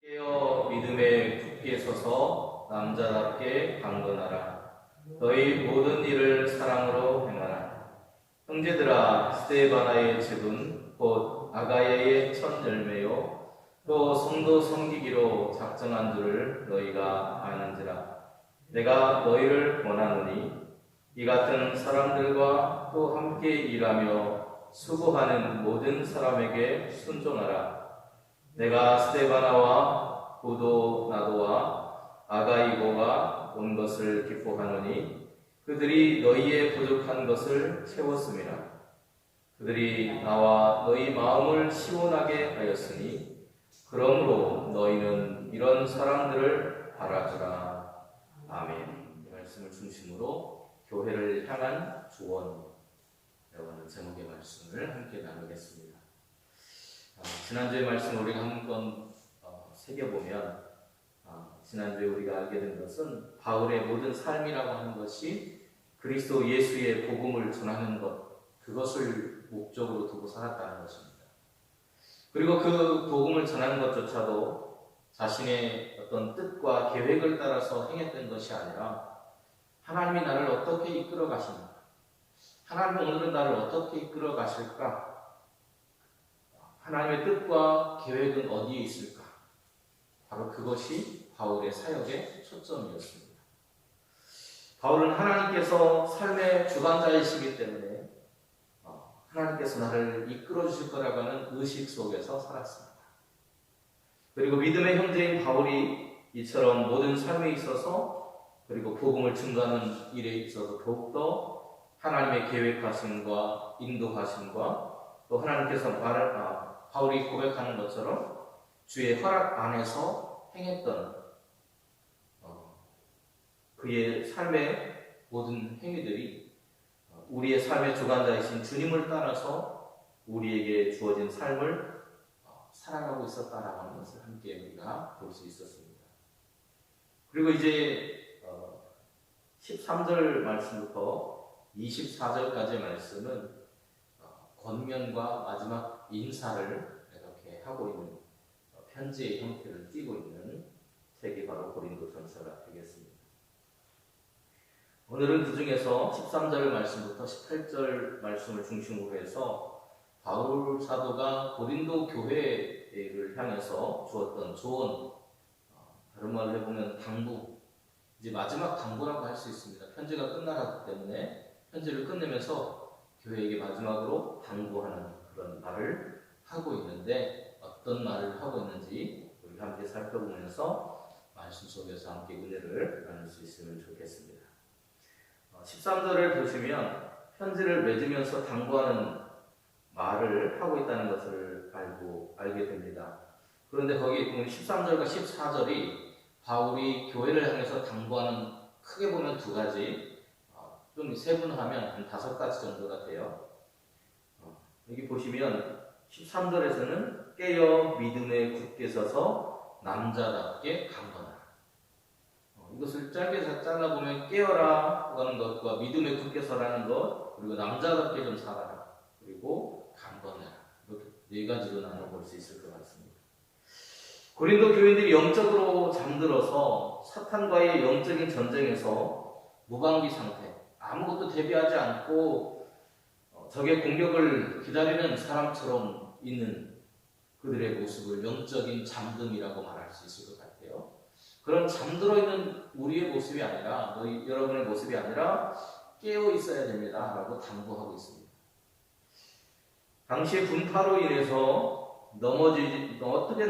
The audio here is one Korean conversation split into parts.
깨어 믿음에 굳게 서서 남자답게 강건하라. 너희 모든 일을 사랑으로 행하라. 형제들아, 스데바나의 집은 곧 아가야의 첫 열매요 또 성도 섬기기로 작정한 줄을 너희가 아는지라. 내가 너희를 권하노니 이 같은 사람들과 또 함께 일하며 수고하는 모든 사람에게 순종하라. 내가 스데바나와 고도나도와 아가이고가 온 것을 기뻐하노니 그들이 너희의 부족한 것을 채웠음이라. 그들이 나와 너희 마음을 시원하게 하였으니 그러므로 너희는 이런 사람들을 바라주라. 아멘. 이 말씀을 중심으로 교회를 향한 조언이라고 하는 제목의 말씀을 함께 나누겠습니다. 지난주의 말씀 우리가 한번 새겨보면 지난주에 우리가 알게 된 것은 바울의 모든 삶이라고 하는 것이 그리스도 예수의 복음을 전하는 것, 그것을 목적으로 두고 살았다는 것입니다. 그리고 그 복음을 전하는 것조차도 자신의 어떤 뜻과 계획을 따라서 행했던 것이 아니라 하나님이 나를 어떻게 이끌어 가십니까? 하나님은 오늘은 나를 어떻게 이끌어 가실까? 하나님의 뜻과 계획은 어디에 있을까? 바로 그것이 바울의 사역의 초점이었습니다. 바울은 하나님께서 삶의 주관자이시기 때문에 하나님께서 나를 이끌어 주실 거라고 하는 의식 속에서 살았습니다. 그리고 믿음의 형제인 바울이 이처럼 모든 삶에 있어서 그리고 복음을 증거하는 일에 있어서 더욱더 하나님의 계획하심과 인도하심과 또 하나님께서 바울이 고백하는 것처럼 주의 허락 안에서 행했던 그의 삶의 모든 행위들이 우리의 삶의 주관자이신 주님을 따라서 우리에게 주어진 삶을 살아가고 있었다라고 하는 것을 함께 우리가 볼 수 있었습니다. 그리고 이제 13절 말씀부터 24절까지의 말씀은 권면과 마지막 인사를 이렇게 하고 있는 편지의 형태를 띠고 있는 책이 바로 고린도전서가 되겠습니다. 오늘은 그 중에서 13절 말씀부터 18절 말씀을 중심으로 해서 바울 사도가 고린도 교회를 향해서 주었던 조언, 다른 말로 해보면 당부, 이제 마지막 당부라고 할 수 있습니다. 편지가 끝나기 때문에 편지를 끝내면서 교회에게 마지막으로 당부하는 그런 말을 하고 있는데 어떤 말을 하고 있는지 우리 함께 살펴보면서 말씀 속에서 함께 은혜를 나눌 수 있으면 좋겠습니다. 13절을 보시면 편지를 맺으면서 당부하는 말을 하고 있다는 것을 알게 됩니다. 그런데 거기 보면 13절과 14절이 바울이 교회를 향해서 당부하는 크게 보면 두 가지, 좀 세분하면 한 5가지 정도가 돼요. 여기 보시면 13절에서는 깨어 믿음에 굳게 서서 남자답게 강건하라. 이것을 짧게 잘라보면 깨어라 하는 것과 믿음에 굳게 서라는 것, 그리고 남자답게 좀 살아라, 그리고 강건해라, 이렇게 4가지로 나눠볼 수 있을 것 같습니다. 고린도 교인들이 영적으로 잠들어서 사탄과의 영적인 전쟁에서 무방비 상태, 아무것도 대비하지 않고 적의 공격을 기다리는 사람처럼 있는 그들의 모습을 영적인 잠듦이라고 말할 수 있을 것 같아요. 그런 잠들어 있는 우리의 모습이 아니라, 여러분의 모습이 아니라 깨어 있어야 됩니다 라고 당부하고 있습니다. 당시의 분파로 인해서 언제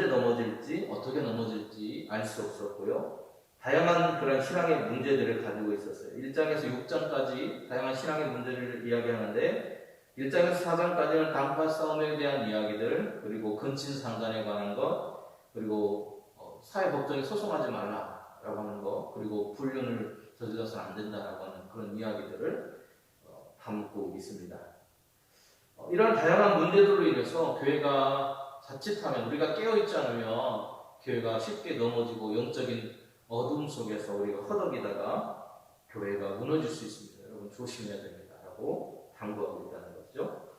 넘어질지 어떻게 넘어질지 알 수 없었고요. 다양한 그런 신앙의 문제들을 가지고 있었어요. 1장에서 6장까지 다양한 신앙의 문제를 이야기하는데 1장에서 4장까지는 단파 싸움에 대한 이야기들, 그리고 근친상간에 관한 것, 그리고 사회법정에 소송하지 말라라고 하는 것, 그리고 불륜을 저질러서는 안 된다라고 하는 그런 이야기들을 담고 있습니다. 이런 다양한 문제들로 인해서 교회가 자칫하면, 우리가 깨어있지 않으면 교회가 쉽게 넘어지고 영적인 어둠 속에서 우리가 허덕이다가 교회가 무너질 수 있습니다. 여러분 조심해야 됩니다 라고 당부하고 있다는 거죠.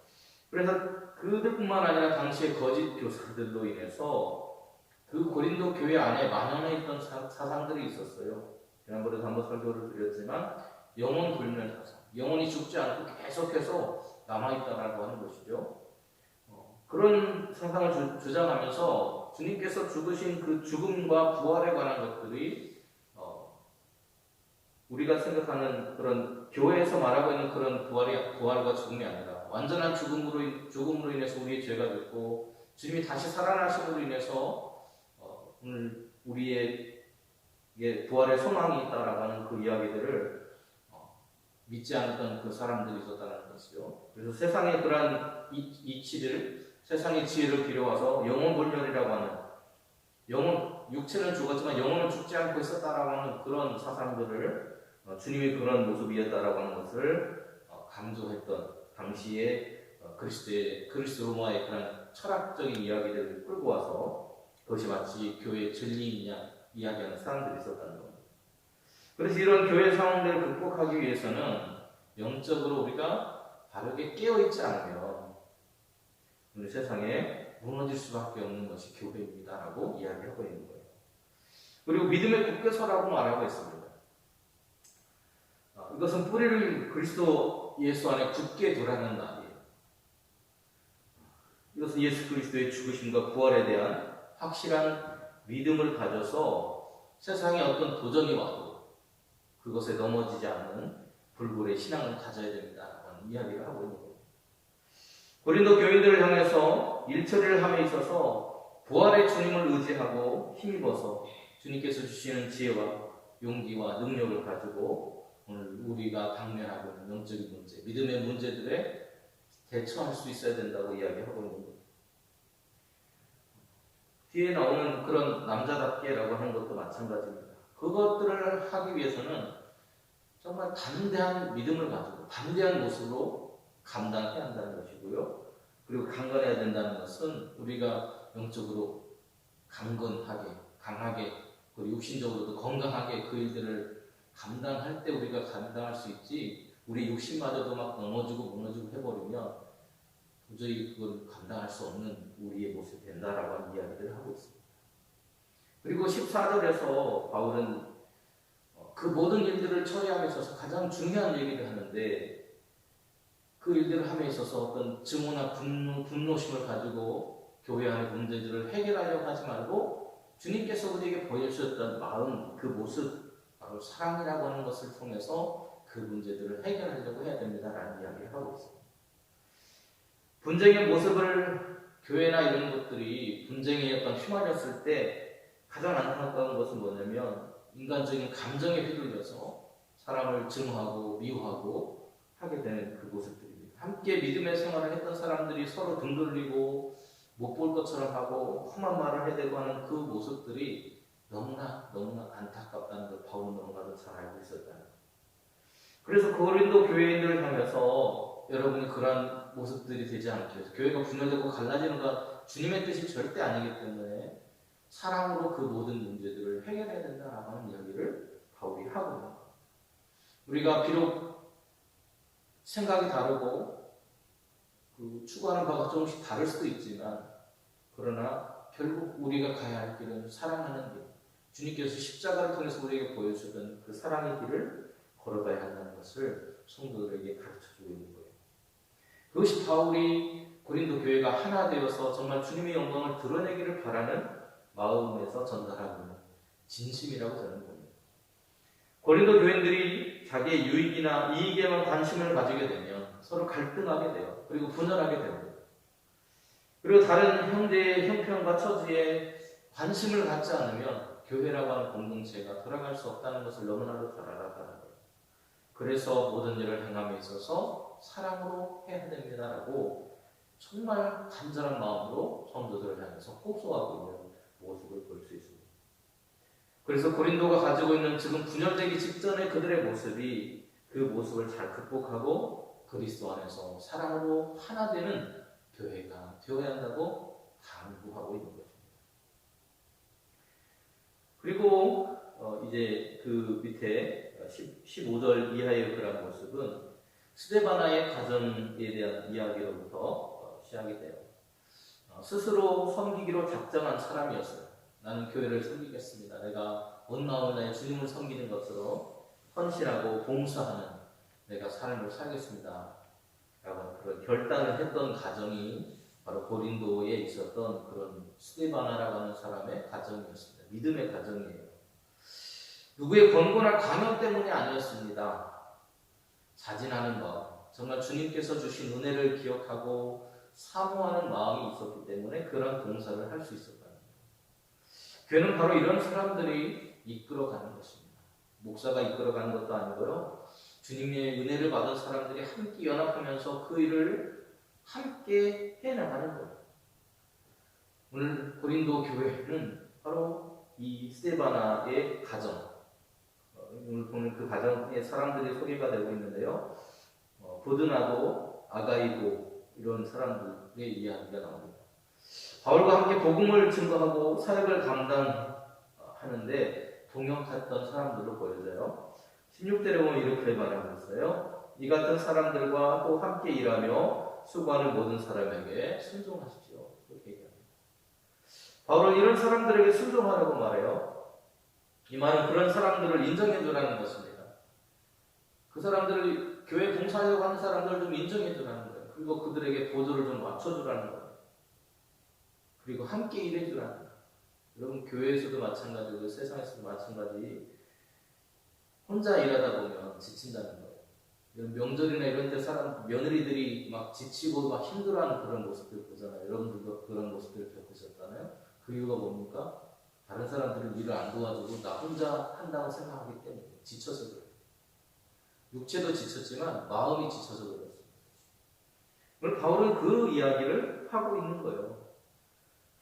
그래서 그들뿐만 아니라 당시의 거짓 교사들로 인해서 그 고린도 교회 안에 만연해 있던 사상들이 있었어요. 지난번에도 한번 설교를 드렸지만 영혼 불멸 사상, 영혼이 죽지 않고 계속해서 남아있다라고 하는 것이죠. 그런 사상을 주장하면서 주님께서 죽으신 그 죽음과 부활에 관한 것들이 우리가 생각하는 그런 교회에서 말하고 있는 그런 부활과 죽음이 아니라 완전한 죽음으로 인해서 우리의 죄가 됐고 주님이 다시 살아나심으로 인해서 오늘 우리의 부활의 소망이 있다라고 하는 그 이야기들을 믿지 않았던 그 사람들이 있었다는 것이죠. 그래서 세상의 그러한 이치를, 세상의 지혜를 빌어와서 영혼불멸이라고 하는, 육체는 죽었지만 영혼은 죽지 않고 있었다라고 하는 그런 사상들을 주님이 그런 모습이었다라고 하는 것을 강조했던 당시에 그리스도로마의 그런 철학적인 이야기들을 끌고 와서 그것이 마치 교회의 진리이냐 이야기하는 사람들이 있었다는 겁니다. 그래서 이런 교회 상황들을 극복하기 위해서는 영적으로 우리가 바르게 깨어있지 않으면 우리 세상에 무너질 수밖에 없는 것이 교회입니다라고 이야기하고 있는 거예요. 그리고 믿음의 굳게 서라고 말하고 있습니다. 이것은 뿌리를 그리스도 예수 안에 굳게 두라는 말이에요. 이것은 예수 그리스도의 죽으심과 부활에 대한 확실한 믿음을 가져서 세상에 어떤 도전이 와도 그것에 넘어지지 않는 불굴의 신앙을 가져야 된다라고 하는 이야기를 하고 있는 거예요. 고린도 교인들을 향해서 일처리를 함에 있어서 부활의 주님을 의지하고 힘입어서 주님께서 주시는 지혜와 용기와 능력을 가지고 오늘 우리가 당면하고 있는 영적인 문제, 믿음의 문제들에 대처할 수 있어야 된다고 이야기하고 있는 거예요. 뒤에 나오는 그런 남자답게라고 하는 것도 마찬가지입니다. 그것들을 하기 위해서는 정말 담대한 믿음을 가지고 담대한 모습으로 감당해야 한다는 것이고요. 그리고 강건해야 된다는 것은 우리가 영적으로 강하게, 그리고 육신적으로도 건강하게 그 일들을 감당할 때 우리가 감당할 수 있지, 우리 육신마저도 막 넘어지고 무너지고 해버리면 도저히 그걸 감당할 수 없는 우리의 모습이 된다라고 하는 이야기들을 하고 있습니다. 그리고 14절에서 바울은 그 모든 일들을 처리함에 있어서 가장 중요한 얘기를 하는데, 그 일들을 함에 있어서 어떤 증오나 분노심을 가지고 교회 안의 문제들을 해결하려고 하지 말고 주님께서 우리에게 보여주셨던 마음, 그 모습, 바로 사랑이라고 하는 것을 통해서 그 문제들을 해결하려고 해야 된다라는 이야기를 하고 있습니다. 분쟁의 모습을, 교회나 이런 것들이 분쟁에 어떤 휘말렸을 때 가장 안타까운 것은 뭐냐면 인간적인 감정에 휘둘려서 사람을 증오하고 미워하고 하게 되는 그 모습들입니다. 함께 믿음의 생활을 했던 사람들이 서로 등 돌리고 못 볼 것처럼 하고 험한 말을 해대고 하는 그 모습들이 너무나 안타깝다는 걸 바울은 너무나도 잘 알고 있었다는 거예요. 그래서 고린도 교회인들을 향해서 여러분이 그러한 모습들이 되지 않게 해서 교회가 분열되고 갈라지는 건 주님의 뜻이 절대 아니기 때문에 사랑으로 그 모든 문제들을 해결해야 된다라고 하는 이야기를 바울이 하고 있는 거예요. 우리가 비록 생각이 다르고 그 추구하는 바가 조금씩 다를 수도 있지만, 그러나 결국 우리가 가야 할 길은 사랑하는 길, 주님께서 십자가를 통해서 우리에게 보여주던 그 사랑의 길을 걸어가야 한다는 것을 성도들에게 가르쳐주고 있는 거예요. 그것이 바울이 고린도 교회가 하나 되어서 정말 주님의 영광을 드러내기를 바라는 마음에서 전달하고 있는 진심이라고 저는 봅니다. 고린도 교인들이 자기의 유익이나 이익에만 관심을 가지게 되면 서로 갈등하게 돼요. 그리고 분열하게 됩니다. 그리고 다른 형제의 형편과 처지에 관심을 갖지 않으면 교회라고 하는 공동체가 돌아갈 수 없다는 것을 너무나도 잘 알았다는 거예요. 그래서 모든 일을 행함에 있어서 사랑으로 해야 됩니다라고 정말 간절한 마음으로 성도들을 향해서 호소하고 있는 모습을 볼 수 있습니다. 그래서 고린도가 가지고 있는 지금 분열되기 직전의 그들의 모습이 그 모습을 잘 극복하고 그리스도 안에서 사랑으로 하나 되는 교회가 되어야 한다고 강구하고 있는 것입니다. 그리고 이제 그 밑에 15절 이하의 그런 모습은 스데바나의 가정에 대한 이야기로부터 시작이 돼요. 스스로 섬기기로 작정한 사람이었어요. 나는 교회를 섬기겠습니다. 내가 온 마음을 다해 주님을 섬기는 것으로 헌신하고 봉사하는 내가 삶을 살겠습니다. 라고 그런 결단을 했던 가정이 바로 고린도에 있었던 그런 스데바나라고 하는 사람의 가정이었습니다. 믿음의 가정이에요. 누구의 권고나 강요 때문이 아니었습니다. 자진하는 마음, 정말 주님께서 주신 은혜를 기억하고 사모하는 마음이 있었기 때문에 그런 봉사를 할 수 있었다는 거예요. 교회는 바로 이런 사람들이 이끌어가는 것입니다. 목사가 이끌어가는 것도 아니고요. 주님의 은혜를 받은 사람들이 함께 연합하면서 그 일을 함께 해나가는 거예요. 오늘 고린도 교회는 바로 이 스데바나의 가정, 오늘 보는 그 가정의 사람들이 소개가 되고 있는데요. 보드나도, 아가이고 이런 사람들의 이야기가 나옵니다. 바울과 함께 복음을 증거하고 사역을 감당하는데 동역했던 사람들로 보여져요. 16절에 보면 이렇게 말하고 있어요. 이 같은 사람들과 또 함께 일하며 수고하는 모든 사람에게 순종하십시오. 이렇게 얘기합니다. 바울은 이런 사람들에게 순종하라고 말해요. 이 말은 그런 사람들을 인정해 주라는 것입니다. 그 사람들을 교회 봉사하려고 하는 사람들을 좀 인정해 주라는 거예요. 그리고 그들에게 보조를 좀 맞춰주라는 거예요. 그리고 함께 일해 주라는 거예요. 여러분 교회에서도 마찬가지고 세상에서도 마찬가지. 혼자 일하다 보면 지친다는 거예요. 명절이나 이런 때 며느리들이 막 지치고 막 힘들어하는 그런 모습들 보잖아요. 여러분들도 그런 모습들을 겪으셨잖아요. 그 이유가 뭡니까? 다른 사람들은 일을 안 도와주고 나 혼자 한다고 생각하기 때문에 지쳐서 그래요. 육체도 지쳤지만 마음이 지쳐서 그렇습니다. 오늘 바울은 그 이야기를 하고 있는 거예요.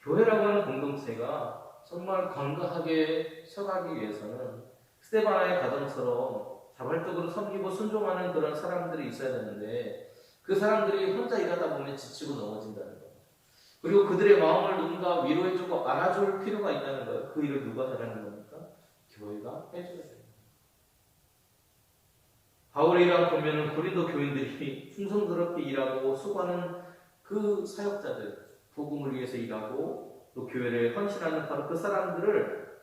교회라고 하는 공동체가 정말 건강하게 서가기 위해서는 스데바나의 가정처럼 자발적으로 섬기고 순종하는 그런 사람들이 있어야 되는데 그 사람들이 혼자 일하다 보면 지치고 넘어진다는 거예요. 그리고 그들의 마음을 누군가 위로해주고 알아줄 필요가 있다는 거예요. 그 일을 누가 하라는 겁니까? 교회가 해줘야 돼요. 바울의 일을 보면 고린도 교인들이 충성스럽게 일하고 수고하는 그 사역자들, 복음을 위해서 일하고 또 교회를 헌신하는 바로 그 사람들을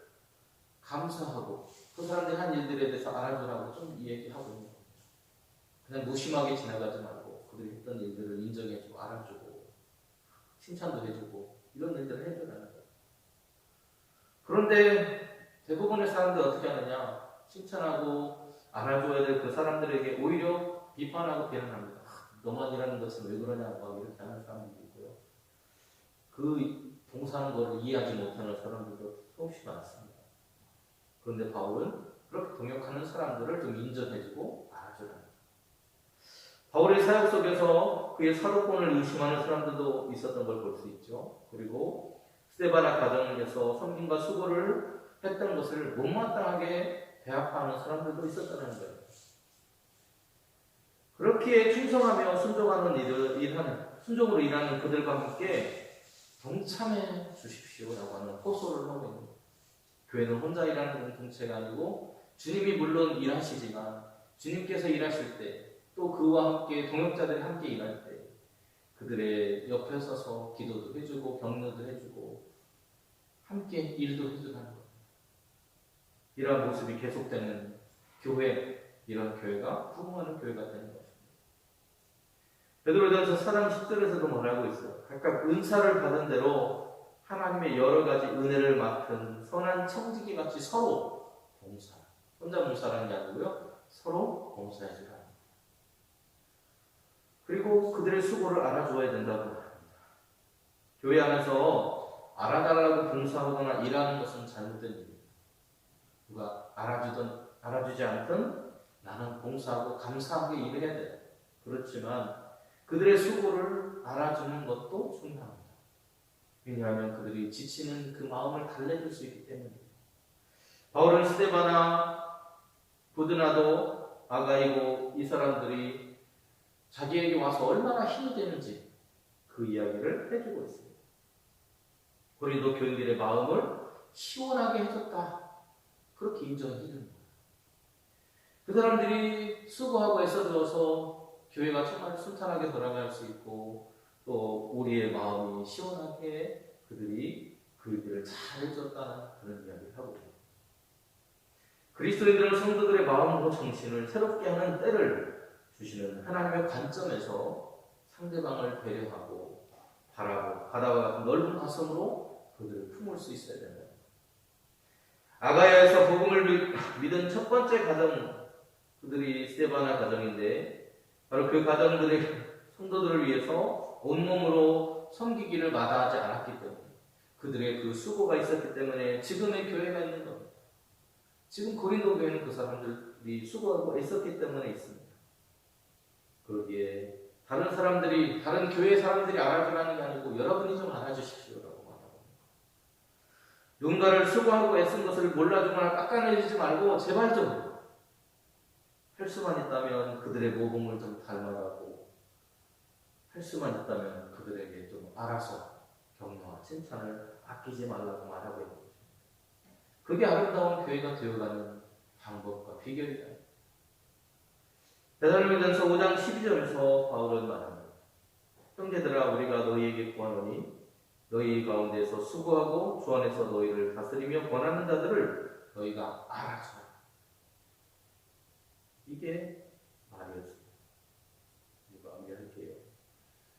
감사하고 그 사람들이 한 일들에 대해서 알아주라고 좀 얘기하고 있는 겁니다. 그냥 무심하게 지나가지 말고 그들이 했던 일들을 인정해주고 알아주고 칭찬도 해주고 이런 일들을 해주라는 거예요. 그런데 대부분의 사람들이 어떻게 하느냐? 칭찬하고 알아줘야 될 그 사람들에게 오히려 비판하고 비난합니다. 너만 일하는 것은 왜 그러냐고 막 이렇게 하는 사람들도 있고요. 그 봉사하는 것을 이해하지 못하는 사람들도 수없이 많습니다. 그런데 바울은 그렇게 동역하는 사람들을 좀 인정해주고 알아주라는 거예요. 바울의 사역 속에서 그의 사도권을 의심하는 사람들도 있었던 걸 볼 수 있죠. 그리고 스데바나 가정에서 섬김과 수고를 했던 것을 못마땅하게 배합하는 사람들도 있었다는 거예요. 그렇게 충성하며 순종으로 일하는 그들과 함께 동참해 주십시오라고 하는 호소를 하고 있는 거예요. 교회는 혼자 일하는 공동체가 아니고 주님이 물론 일하시지만 주님께서 일하실 때 또 그와 함께 동역자들이 함께 일할 때 그들의 옆에 서서 기도도 해주고 격려도 해주고 함께 일도 해주라는 거예요. 이러한 모습이 계속되는 교회, 이런 교회가 부흥하는 교회가 되는 것입니다. 베드로전서 4장 10절에서도 말하고 있어요. 각각 은사를 받은 대로 하나님의 여러 가지 은혜를 맡은 선한 청지기 같이 서로 봉사. 혼자 봉사라는 게 아니고요. 서로 봉사해 주라. 그리고 그들의 수고를 알아줘야 된다고 합니다. 교회 안에서 알아달라고 봉사하거나 일하는 것은 잘못된 일입니다. 누가 알아주지 않든 나는 봉사하고 감사하게 일을 해야 돼요. 그렇지만 그들의 수고를 알아주는 것도 중요합니다. 왜냐하면 그들이 지치는 그 마음을 달래줄 수 있기 때문입니다. 바울은 스데바나, 보드나도, 아가이고 이 사람들이 자기에게 와서 얼마나 힘이 되는지 그 이야기를 해주고 있습니다. 고린도 교인들의 마음을 시원하게 해줬다. 그렇게 인정해 주는 거예요. 그 사람들이 수고하고 애써줘서 교회가 정말 순탄하게 돌아갈 수 있고 또 우리의 마음이 시원하게 그들이 그 그 일들을 잘 해줬다는 그런 이야기를 하고 있습니다. 그리스도인들은 성도들의 마음과 정신을 새롭게 하는 때를 주시는 하나님의 관점에서 상대방을 배려하고 바라고 바다와 같은 넓은 가슴으로 그들을 품을 수 있어야 된다. 아가야에서 복음을 믿은 첫 번째 가정, 그들이 스데바나 가정인데 바로 그 가정들의 성도들을 위해서 온몸으로 섬기기를 마다하지 않았기 때문에 그들의 그 수고가 있었기 때문에 지금의 교회가 있는 겁니다. 지금 고린도 교회는 그 사람들이 수고하고 있었기 때문에 있습니다. 그러기에 다른 사람들이, 다른 교회 사람들이 알아주라는 게 아니고 여러분이 좀 알아주십시오라고 말하고 누군가를 수고하고 애쓴 것을 몰라주거나 깎아내리지 말고 제발 좀 할 수만 있다면 그들의 모범을 좀 닮아가고 할 수만 있다면 그들에게 좀 알아서 격려와 칭찬을 아끼지 말라고 말하고 있는 것입니다. 그게 아름다운 교회가 되어가는 방법과 비결이다. 데살로니가전서 5장 12절에서 바울은 말합니다. 형제들아 우리가 너희에게 구하노니 너희 가운데서 수고하고 주 안에서 너희를 다스리며 권하는 자들을 너희가 알아주라. 이게 말이었습니다. 마무리할게요.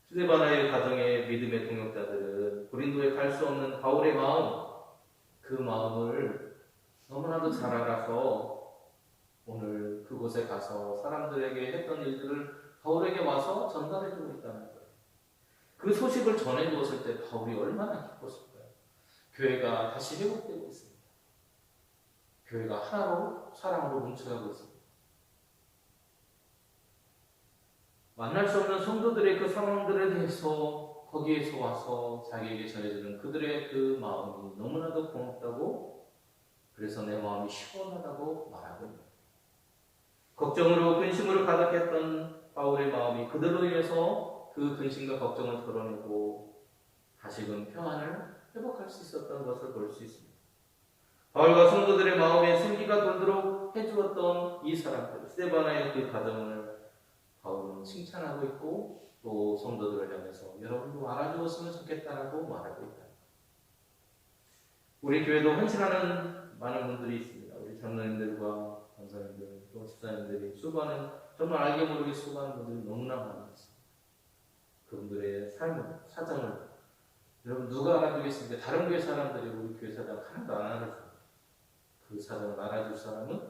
스데바나의 가정의 믿음의 동역자들은 고린도에 갈 수 없는 바울의 마음, 그 마음을 너무나도 잘 알아서 오늘 그곳에 가서 사람들에게 했던 일들을 바울에게 와서 전달해주고 있다는 거예요. 그 소식을 전해주었을 때 바울이 얼마나 기뻤을까요? 교회가 다시 회복되고 있습니다. 교회가 하나로 사랑으로 뭉쳐가고 있습니다. 만날 수 없는 성도들의 그 상황들에 대해서 거기에서 와서 자기에게 전해주는 그들의 그 마음이 너무나도 고맙다고, 그래서 내 마음이 시원하다고 말하고 있습니다. 걱정으로 근심으로 가득했던 바울의 마음이 그들로 인해서 그 근심과 걱정을 털어내고 다시금 평안을 회복할 수 있었던 것을 볼 수 있습니다. 바울과 성도들의 마음에 생기가 돌도록 해주었던 이 사람들, 스데바나의 그 가정을 바울은 칭찬하고 있고 또 성도들을 향해서 여러분도 알아주었으면 좋겠다라고 말하고 있다. 우리 교회도 헌신하는 많은 분들이 있습니다. 우리 장로님들과 권사님들 또 집사님들이 수고하는, 정말 알게 모르게 수고하는 분들이 너무나 많이 있습니다. 그분들의 삶을, 사정을 여러분 누가 알아주겠습니까? 다른 교회 사람들이 우리 교회 사정 하나도 안 알아줍니다. 그 사정을 알아줄 사람은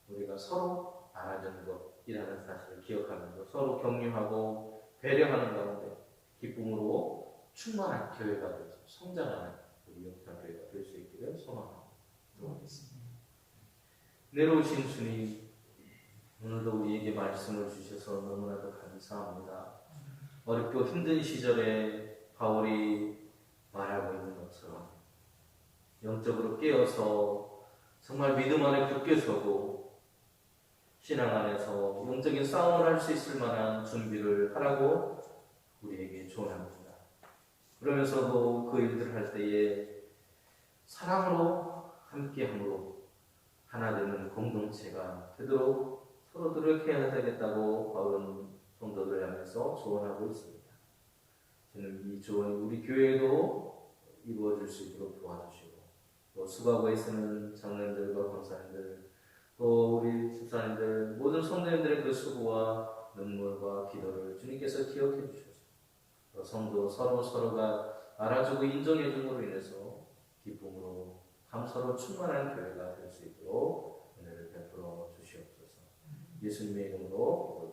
우리가 서로 알아주는 것이라는 사실을 기억하면서 서로 격려하고 배려하는 가운데 기쁨으로 충만한 교회가 되어서 성장하는 우리 영상 교회가 될 수 있기를 소망합니다. 기도하겠습니다. 내려오신 주님, 오늘도 우리에게 말씀을 주셔서 너무나도 감사합니다. 어렵고 힘든 시절에 바울이 말하고 있는 것처럼 영적으로 깨어서 정말 믿음 안에 굳게 서고 신앙 안에서 영적인 싸움을 할 수 있을 만한 준비를 하라고 우리에게 조언합니다. 그러면서도 그 일들을 할 때에 사랑으로 함께함으로 하나 되는 공동체가 되도록 서로 노력해야 되겠다고 바울은 성도들 향해서 조언하고 있습니다. 저는 이 조언이 우리 교회에도 이루어질 수 있도록 도와주시고 또 수고하고 있는 장로님들과 권사님들 또 우리 집사님들 모든 성도님들의 그 수고와 눈물과 기도를 주님께서 기억해 주셔서 또 성도 서로가 알아주고 인정해 줌으로 인해서 기쁨으로 감사로 충만한 교회가 될 수 있도록 은혜를 베풀어 주시옵소서. 예수님의 이름으로